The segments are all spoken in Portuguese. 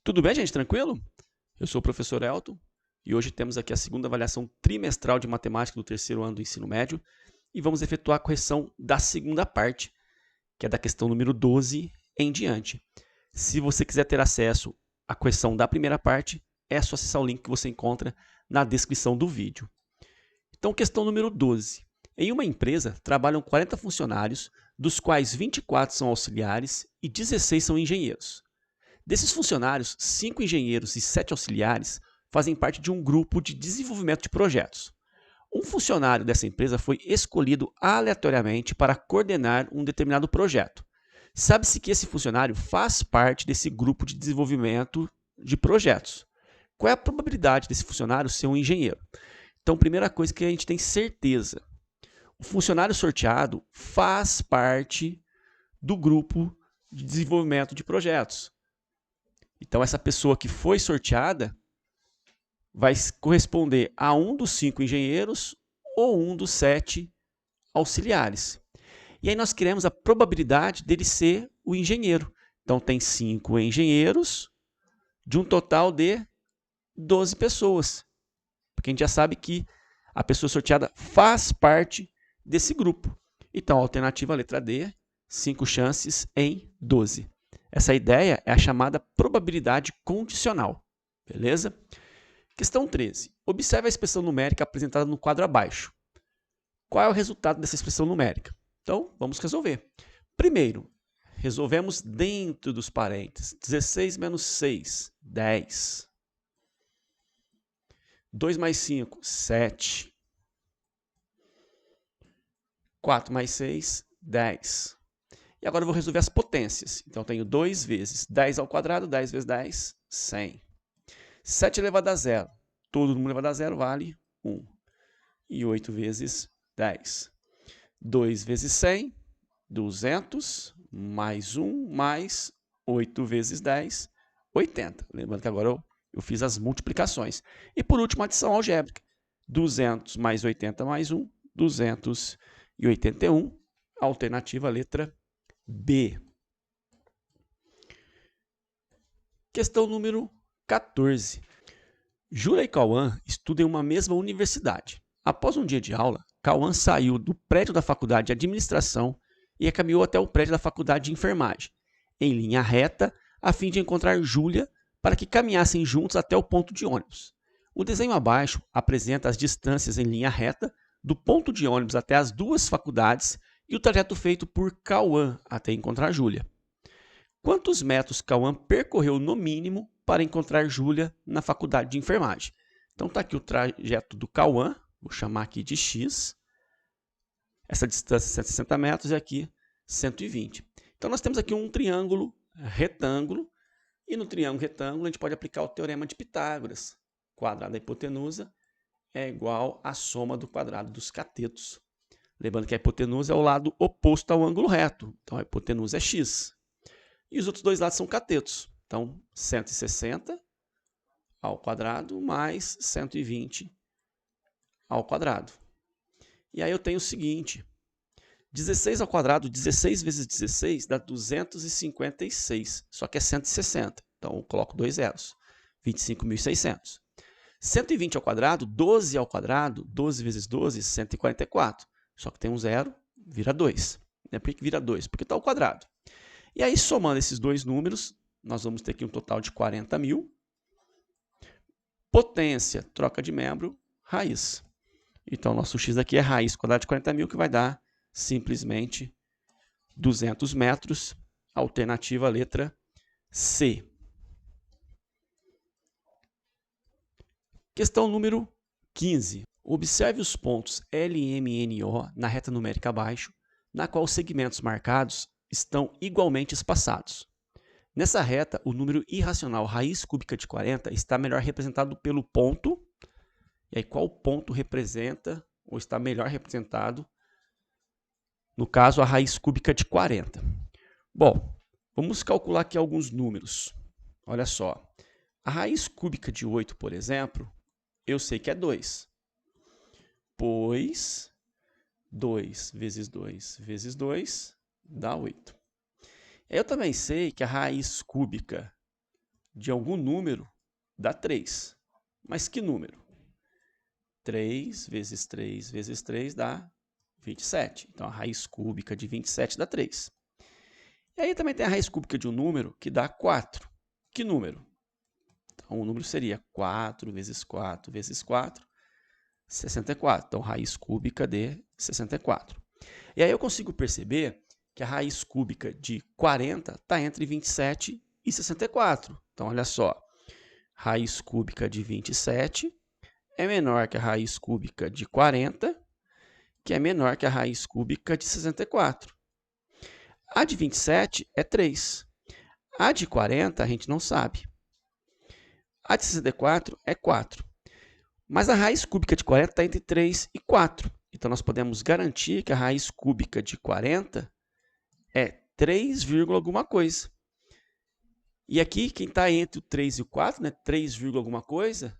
Tudo bem, gente? Tranquilo? Eu sou o professor Elton e hoje temos aqui a segunda avaliação trimestral de matemática do terceiro ano do ensino médio e vamos efetuar a correção da segunda parte, que é da questão número 12 em diante. Se você quiser ter acesso à correção da primeira parte, é só acessar o link que você encontra na descrição do vídeo. Então, questão número 12. Em uma empresa, trabalham 40 funcionários, dos quais 24 são auxiliares e 16 são engenheiros. Desses funcionários, 5 engenheiros e 7 auxiliares fazem parte de um grupo de desenvolvimento de projetos. Um funcionário dessa empresa foi escolhido aleatoriamente para coordenar um determinado projeto. Sabe-se que esse funcionário faz parte desse grupo de desenvolvimento de projetos. Qual é a probabilidade desse funcionário ser um engenheiro? Então, primeira coisa que a gente tem certeza, o funcionário sorteado faz parte do grupo de desenvolvimento de projetos. Então, essa pessoa que foi sorteada vai corresponder a um dos 5 engenheiros ou um dos 7 auxiliares. E aí nós queremos a probabilidade dele ser o engenheiro. Então, tem 5 engenheiros de um total de 12 pessoas. Porque a gente já sabe que a pessoa sorteada faz parte desse grupo. Então, a alternativa letra D, 5 chances em 12. Essa ideia é a chamada probabilidade condicional, beleza? Questão 13. Observe a expressão numérica apresentada no quadro abaixo. Qual é o resultado dessa expressão numérica? Então, vamos resolver. Primeiro, resolvemos dentro dos parênteses. 16 menos 6, 10. 2 mais 5, 7. 4 mais 6, 10. E agora eu vou resolver as potências. Então, eu tenho 2 vezes 10 ao quadrado, 10 vezes 10, 100. 7 elevado a zero. Todo número elevado a zero vale 1. E 8 vezes 10. 2 vezes 100, 200, mais 1, mais 8 vezes 10, 80. Lembrando que agora eu fiz as multiplicações. E por último, adição algébrica. 200 mais 80 mais 1, 281. Alternativa letra B. Questão número 14. Júlia e Cauã estudam em uma mesma universidade. Após um dia de aula, Cauã saiu do prédio da faculdade de administração e caminhou até o prédio da faculdade de enfermagem, em linha reta, a fim de encontrar Júlia para que caminhassem juntos até o ponto de ônibus. O desenho abaixo apresenta as distâncias em linha reta do ponto de ônibus até as duas faculdades e o trajeto feito por Cauã até encontrar Júlia. Quantos metros Cauã percorreu no mínimo para encontrar Júlia na faculdade de enfermagem? Então está aqui o trajeto do Cauã, vou chamar aqui de X. Essa distância é 160 metros e aqui 120. Então nós temos aqui um triângulo retângulo e no triângulo retângulo a gente pode aplicar o teorema de Pitágoras. Quadrado da hipotenusa é igual à soma do quadrado dos catetos. Lembrando que a hipotenusa é o lado oposto ao ângulo reto. Então, a hipotenusa é x. E os outros dois lados são catetos. Então, 160 ao quadrado mais 120 ao quadrado. E aí eu tenho o seguinte. 16 ao quadrado, 16 vezes 16 dá 256. Só que é 160. Então, eu coloco 2 zeros. 25.600. 120 ao quadrado, 12 ao quadrado, 12 vezes 12, 144. Só que tem um zero, vira 2. Por que vira 2? Porque está ao quadrado. E aí, somando esses dois números, nós vamos ter aqui um total de 40.000. Potência, troca de membro, raiz. Então, nosso x aqui é raiz quadrada de 40.000, que vai dar simplesmente 200 metros. Alternativa letra C. Questão número 15. Observe os pontos L, M e N, O na reta numérica abaixo, na qual os segmentos marcados estão igualmente espaçados. Nessa reta, o número irracional raiz cúbica de 40 está melhor representado pelo ponto. E aí, qual ponto representa ou está melhor representado? No caso, a raiz cúbica de 40. Bom, vamos calcular aqui alguns números. Olha só. A raiz cúbica de 8, por exemplo, eu sei que é 2. Pois 2 vezes 2 vezes 2 dá 8. Eu também sei que a raiz cúbica de algum número dá 3. Mas que número? 3 vezes 3 vezes 3 dá 27. Então, a raiz cúbica de 27 dá 3. E aí também tem a raiz cúbica de um número que dá 4. Que número? Então, o número seria 4 vezes 4 vezes 4, 64. Então, raiz cúbica de 64. E aí eu consigo perceber que a raiz cúbica de 40 está entre 27 e 64. Então, olha só. Raiz cúbica de 27 é menor que a raiz cúbica de 40, que é menor que a raiz cúbica de 64. A de 27 é 3. A de 40 a gente não sabe. A de 64 é 4. Mas a raiz cúbica de 40 está entre 3 e 4. Então, nós podemos garantir que a raiz cúbica de 40 é 3, alguma coisa. E aqui, quem está entre o 3 e o 4, né, 3, alguma coisa,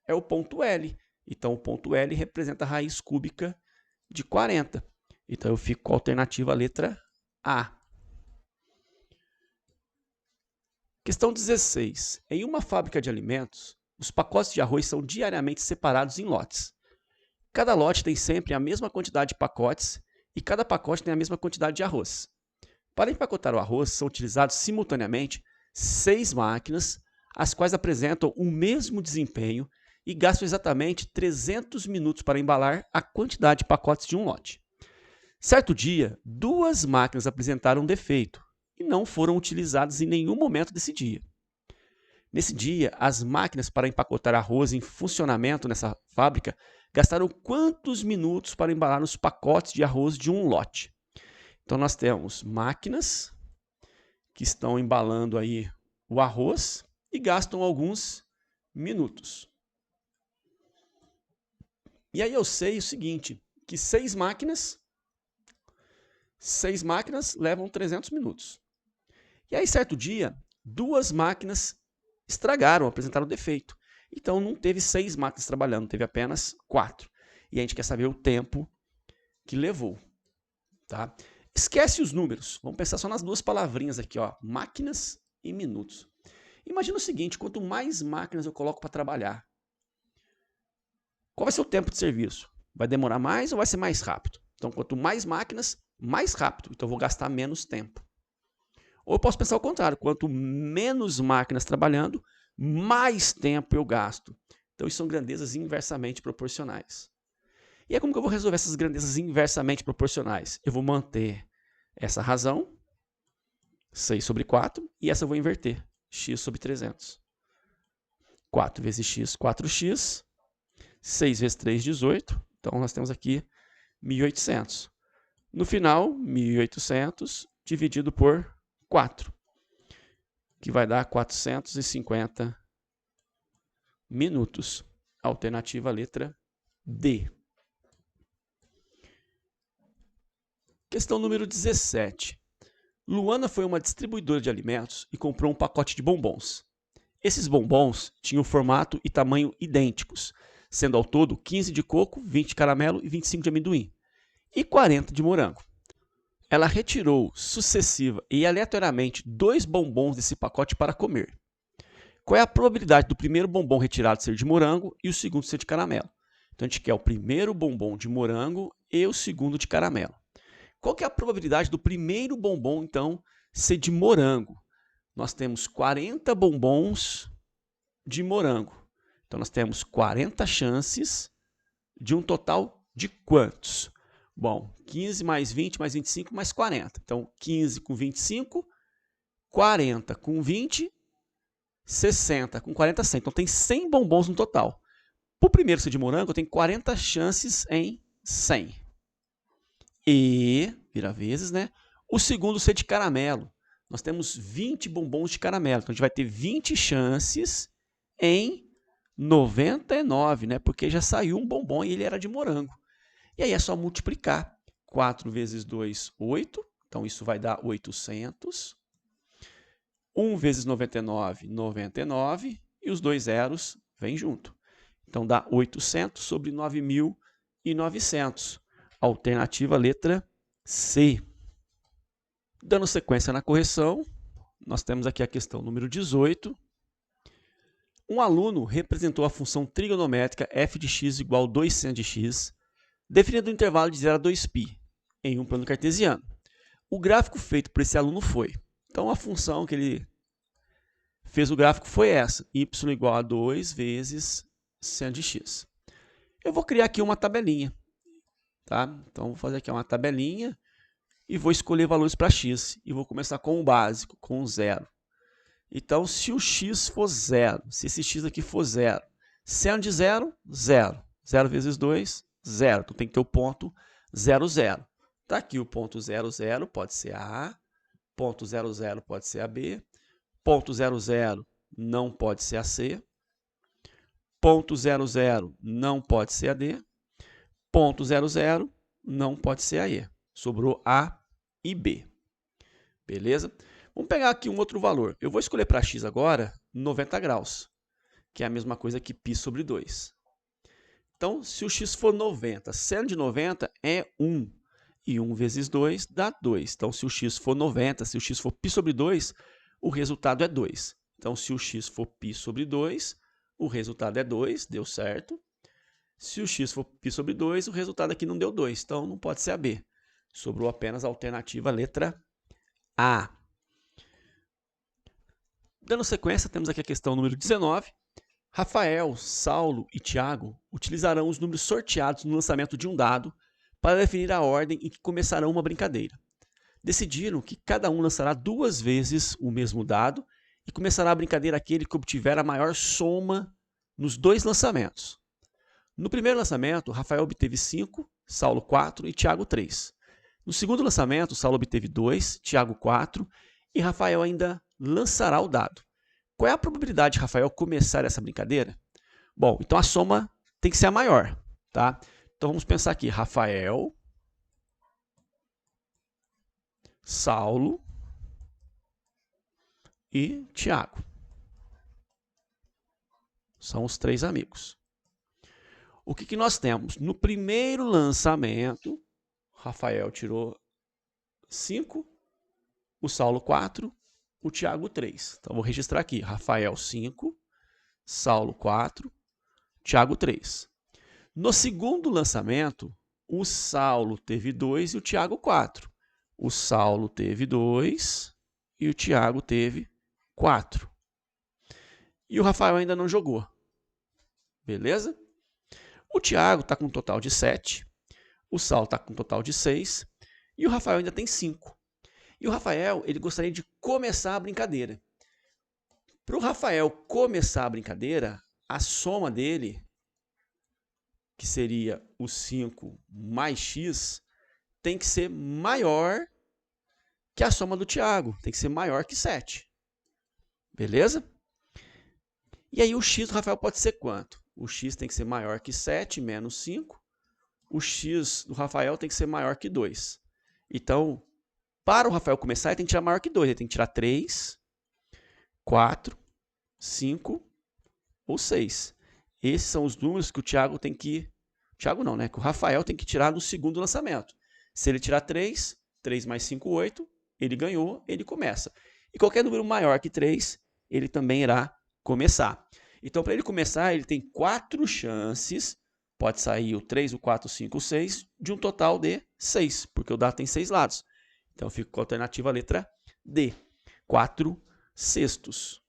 é o ponto L. Então, o ponto L representa a raiz cúbica de 40. Então, eu fico com a alternativa letra A. Questão 16. Em uma fábrica de alimentos, os pacotes de arroz são diariamente separados em lotes. Cada lote tem sempre a mesma quantidade de pacotes e cada pacote tem a mesma quantidade de arroz. Para empacotar o arroz, são utilizados simultaneamente 6 máquinas, as quais apresentam o mesmo desempenho e gastam exatamente 300 minutos para embalar a quantidade de pacotes de um lote. Certo dia, 2 máquinas apresentaram um defeito e não foram utilizadas em nenhum momento desse dia. Nesse dia, as máquinas para empacotar arroz em funcionamento nessa fábrica gastaram quantos minutos para embalar os pacotes de arroz de um lote? Então, nós temos máquinas que estão embalando aí o arroz e gastam alguns minutos. E aí eu sei o seguinte, que 6 máquinas levam 300 minutos. E aí, certo dia, 2 máquinas estragaram, apresentaram defeito. Então, não teve 6 máquinas trabalhando, teve apenas 4. E a gente quer saber o tempo que levou. Tá? Esquece os números. Vamos pensar só nas 2 palavrinhas aqui, ó, máquinas e minutos. Imagina o seguinte, quanto mais máquinas eu coloco para trabalhar, qual vai ser o tempo de serviço? Vai demorar mais ou vai ser mais rápido? Então, quanto mais máquinas, mais rápido. Então, eu vou gastar menos tempo. Ou eu posso pensar o contrário, quanto menos máquinas trabalhando, mais tempo eu gasto. Então, isso são grandezas inversamente proporcionais. E aí, como que eu vou resolver essas grandezas inversamente proporcionais? Eu vou manter essa razão, 6 sobre 4, e essa eu vou inverter, x sobre 300. 4 vezes x, 4x. 6 vezes 3, 18. Então, nós temos aqui 1.800. No final, 1.800 dividido por 4, que vai dar 450 minutos. Alternativa letra D. Questão número 17. Luana foi uma distribuidora de alimentos e comprou um pacote de bombons. Esses bombons tinham formato e tamanho idênticos, sendo ao todo 15 de coco, 20 de caramelo e 25 de amendoim, e 40 de morango. Ela retirou sucessiva e aleatoriamente 2 bombons desse pacote para comer. Qual é a probabilidade do primeiro bombom retirado ser de morango e o segundo ser de caramelo? Então, a gente quer o primeiro bombom de morango e o segundo de caramelo. Qual que é a probabilidade do primeiro bombom, então, ser de morango? Nós temos 40 bombons de morango. Então, nós temos 40 chances de um total de quantos? Bom, 15 mais 20 mais 25 mais 40. Então, 15 com 25, 40 com 20, 60 com 40, 100. Então, tem 100 bombons no total. Para o primeiro ser de morango, eu tenho 40 chances em 100. E, vira vezes, né? O segundo ser de caramelo. Nós temos 20 bombons de caramelo. Então, a gente vai ter 20 chances em 99, né? Porque já saiu um bombom e ele era de morango. E aí é só multiplicar. 4 vezes 2, 8. Então, isso vai dar 800. 1 vezes 99, 99. E os 2 zeros vêm junto. Então, dá 800 sobre 9.900. Alternativa letra C. Dando sequência na correção, nós temos aqui a questão número 18. Um aluno representou a função trigonométrica f de x igual a 2 seno de x, definindo um intervalo de 0 a 2π, em um plano cartesiano. O gráfico feito por esse aluno foi. Então, a função que ele fez o gráfico foi essa, y igual a 2 vezes seno de x. Eu vou criar aqui uma tabelinha, tá? Então, vou fazer aqui uma tabelinha e vou escolher valores para x. E vou começar com o básico, com o 0. Então, se o x for 0, se esse x aqui for 0, seno de 0, 0. 0 vezes 2, 0. Então, tem que ter o ponto 0, 0. Está aqui o ponto 0, 0, pode ser a A. Ponto 0, 0 pode ser a B. Ponto 0, 0 não pode ser a C. Ponto 0, 0 não pode ser a D. Ponto 0, 0 não pode ser a E. Sobrou A e B. Beleza? Vamos pegar aqui um outro valor. Eu vou escolher para x agora 90 graus, que é a mesma coisa que π sobre 2. Então, se o x for 90, seno de 90 é 1. E 1 vezes 2 dá 2. Então, se o x for 90, se o x for π sobre 2, o resultado é 2. Então, se o x for π sobre 2, o resultado é 2, deu certo. Se o x for π sobre 2, o resultado aqui não deu 2, então não pode ser a B. Sobrou apenas a alternativa letra A. Dando sequência, temos aqui a questão número 19. Rafael, Saulo e Tiago utilizarão os números sorteados no lançamento de um dado para definir a ordem em que começarão uma brincadeira. Decidiram que cada um lançará 2 vezes o mesmo dado e começará a brincadeira aquele que obtiver a maior soma nos 2 lançamentos. No primeiro lançamento, Rafael obteve 5, Saulo 4 e Tiago 3. No segundo lançamento, Saulo obteve 2, Tiago 4 e Rafael ainda lançará o dado. Qual é a probabilidade de Rafael começar essa brincadeira? Bom, então a soma tem que ser a maior, tá? Então vamos pensar aqui, Rafael, Saulo e Tiago. São os 3 amigos. O que nós temos? No primeiro lançamento, Rafael tirou 5, o Saulo 4, o Tiago 3. Então, vou registrar aqui, Rafael 5, Saulo 4, Tiago 3. No segundo lançamento, o Saulo teve 2 e o Tiago 4. O Saulo teve 2 e o Tiago teve 4. E o Rafael ainda não jogou. Beleza? O Tiago está com um total de 7, o Saulo está com um total de 6 e o Rafael ainda tem 5. E o Rafael, ele gostaria de começar a brincadeira. Para o Rafael começar a brincadeira, a soma dele, que seria o 5 mais x, tem que ser maior que a soma do Tiago, tem que ser maior que 7. Beleza? E aí o x do Rafael pode ser quanto? O x tem que ser maior que 7 menos 5. O x do Rafael tem que ser maior que 2. Então, para o Rafael começar, ele tem que tirar maior que 2. Ele tem que tirar 3, 4, 5 ou 6. Esses são os números que o Tiago tem que... Tiago não, né? Que o Rafael tem que tirar no segundo lançamento. Se ele tirar 3, 3 mais 5, 8, ele ganhou, ele começa. E qualquer número maior que 3, ele também irá começar. Então, para ele começar, ele tem 4 chances, pode sair o 3, o 4, o 5, o 6, de um total de 6, porque o dado tem 6 lados. Então, eu fico com a alternativa letra D, 4 sextos.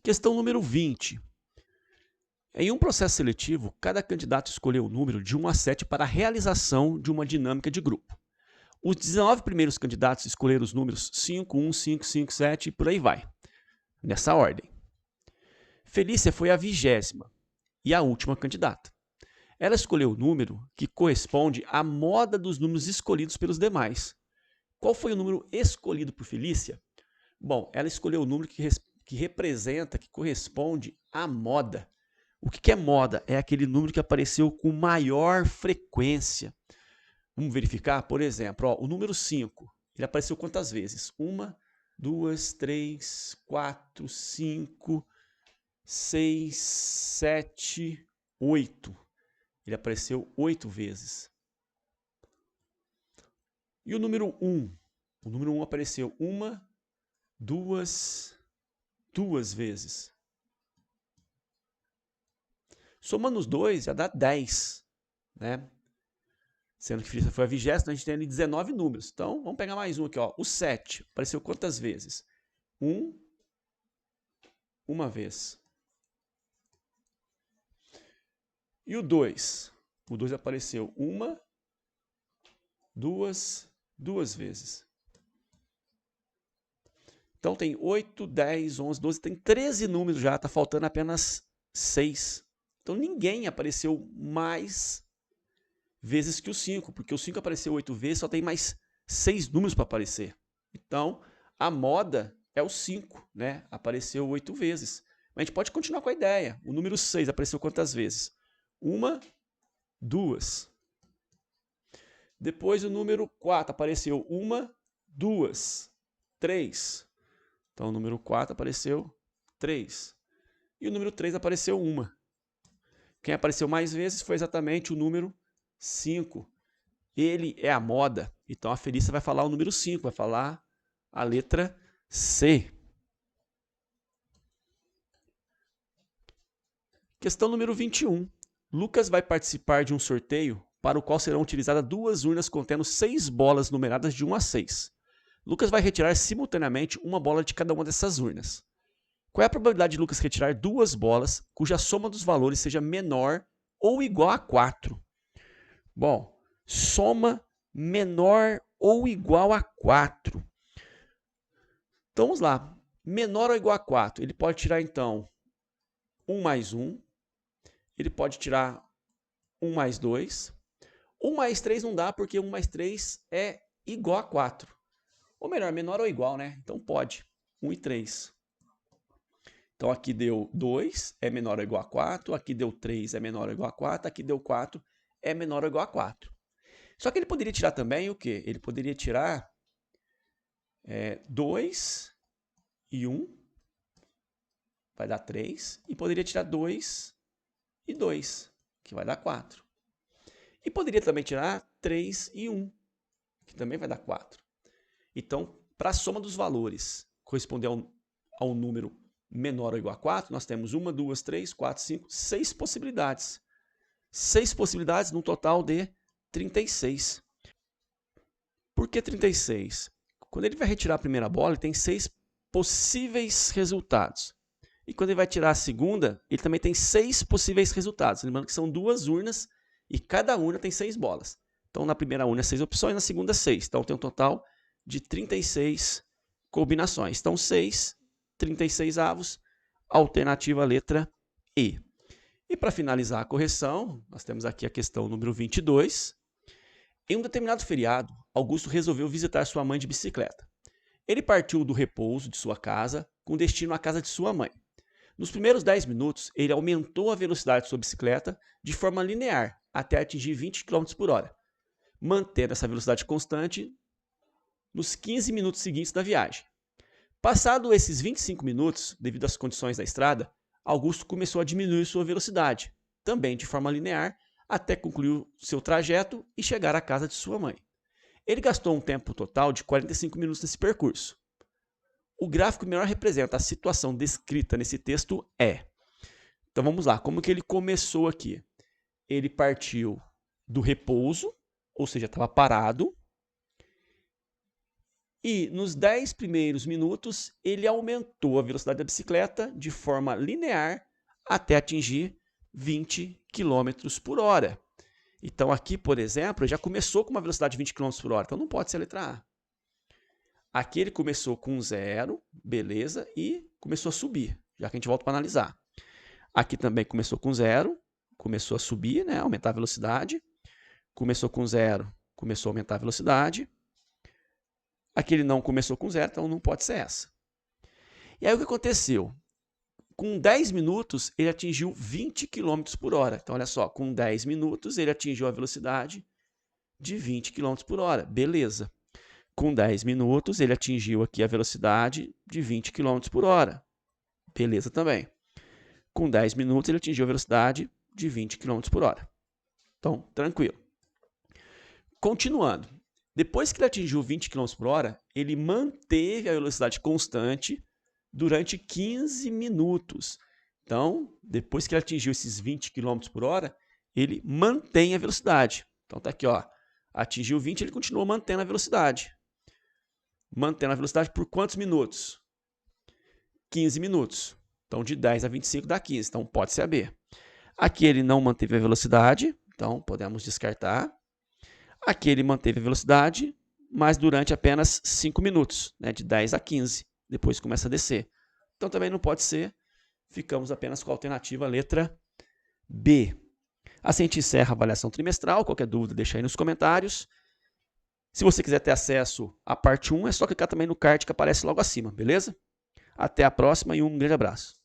Questão número 20. Em um processo seletivo, cada candidato escolheu o número de 1 a 7 para a realização de uma dinâmica de grupo. Os 19 primeiros candidatos escolheram os números 5, 1, 5, 5, 7 e por aí vai, nessa ordem. Felícia foi a 20ª e a última candidata. Ela escolheu o número que corresponde à moda dos números escolhidos pelos demais. Qual foi o número escolhido por Felícia? Bom, ela escolheu o número que representa, que corresponde à moda. O que é moda? É aquele número que apareceu com maior frequência. Vamos verificar? Por exemplo, ó, o número 5, ele apareceu quantas vezes? 1, 2, 3, 4, 5, 6, 7, 8. Ele apareceu 8 vezes. E o número 1? O número 1 apareceu 1, 2, 2 vezes. Somando os dois, já dá 10, né? Sendo que foi a 20ª, então a gente tem ali 19 números. Então, vamos pegar mais um aqui, ó. O 7 apareceu quantas vezes? 1, uma vez. E o 2? O 2 apareceu 1, 2, 2 vezes. Então tem 8, 10, 11, 12, tem 13 números já, está faltando apenas 6. Então ninguém apareceu mais vezes que o 5, porque o 5 apareceu 8 vezes, só tem mais 6 números para aparecer. Então a moda é o 5, né? Apareceu 8 vezes. Mas a gente pode continuar com a ideia. O número 6 apareceu quantas vezes? 1, 2. Depois o número 4 apareceu 1, 2, 3. Então o número 4 apareceu 3. E o número 3 apareceu 1. Quem apareceu mais vezes foi exatamente o número 5. Ele é a moda. Então a Felícia vai falar o número 5, vai falar a letra C. Questão número 21. Lucas vai participar de um sorteio para o qual serão utilizadas 2 urnas contendo 6 bolas numeradas de 1 a 6. Lucas vai retirar simultaneamente uma bola de cada uma dessas urnas. Qual é a probabilidade de Lucas retirar 2 bolas cuja soma dos valores seja menor ou igual a 4? Bom, soma menor ou igual a 4. Então vamos lá. Menor ou igual a 4. Ele pode tirar então 1 mais 1. Ele pode tirar 1 mais 2. 1 mais 3 não dá porque 1 mais 3 é igual a 4. Ou melhor, menor ou igual, né? Então pode. 1 e 3. Então aqui deu 2, é menor ou igual a 4. Aqui deu 3, é menor ou igual a 4. Aqui deu 4, é menor ou igual a 4. Só que ele poderia tirar também o quê? Ele poderia tirar 2 e 1, vai dar 3. E poderia tirar 2 e 2, que vai dar 4. E poderia também tirar 3 e 1, que também vai dar 4. Então, para a soma dos valores corresponder a um número menor ou igual a 4, nós temos 1, 2, 3, 4, 5, 6 possibilidades. 6 possibilidades num total de 36. Por que 36? Quando ele vai retirar a primeira bola, ele tem 6 possíveis resultados. E quando ele vai tirar a segunda, ele também tem 6 possíveis resultados. Lembrando que são 2 urnas e cada urna tem 6 bolas. Então, na primeira urna, 6 opções, na segunda, 6. Então, tem um total de 36 combinações. Então, 6, 36 avos, alternativa letra E. E para finalizar a correção, nós temos aqui a questão número 22. Em um determinado feriado, Augusto resolveu visitar sua mãe de bicicleta. Ele partiu do repouso de sua casa com destino à casa de sua mãe. Nos primeiros 10 minutos, ele aumentou a velocidade de sua bicicleta de forma linear até atingir 20 km por hora, mantendo essa velocidade constante nos 15 minutos seguintes da viagem. Passado esses 25 minutos, devido às condições da estrada, Augusto começou a diminuir sua velocidade, também de forma linear, até concluir seu trajeto e chegar à casa de sua mãe. Ele gastou um tempo total de 45 minutos nesse percurso. O gráfico melhor representa a situação descrita nesse texto é. Então vamos lá, como que ele começou aqui? Ele partiu do repouso, ou seja, estava parado, e nos 10 primeiros minutos ele aumentou a velocidade da bicicleta de forma linear até atingir 20 km por hora. Então aqui, por exemplo, ele já começou com uma velocidade de 20 km por hora, então não pode ser a letra A. Aqui ele começou com 0, beleza, e começou a subir, já que a gente volta para analisar. Aqui também começou com 0, começou a subir, né, aumentar a velocidade. Começou com 0, começou a aumentar a velocidade. Aqui ele não começou com 0, então não pode ser essa. E aí o que aconteceu? Com 10 minutos ele atingiu 20 km por hora. Então olha só, com 10 minutos ele atingiu a velocidade de 20 km por hora, beleza. Com 10 minutos, ele atingiu aqui a velocidade de 20 km por hora. Beleza também. Com 10 minutos, ele atingiu a velocidade de 20 km por hora. Então, tranquilo. Continuando. Depois que ele atingiu 20 km por hora, ele manteve a velocidade constante durante 15 minutos. Então, depois que ele atingiu esses 20 km por hora, ele mantém a velocidade. Então, está aqui, ó, atingiu 20, ele continua mantendo a velocidade. Mantendo a velocidade por quantos minutos? 15 minutos. Então, de 10 a 25 dá 15. Então, pode ser a B. Aqui ele não manteve a velocidade, então podemos descartar. Aqui ele manteve a velocidade, mas durante apenas 5 minutos, né, de 10 a 15. Depois começa a descer. Então, também não pode ser. Ficamos apenas com a alternativa letra B. Assim a gente encerra a avaliação trimestral. Qualquer dúvida, deixa aí nos comentários. Se você quiser ter acesso à parte 1, é só clicar também no card que aparece logo acima, beleza? Até a próxima e um grande abraço.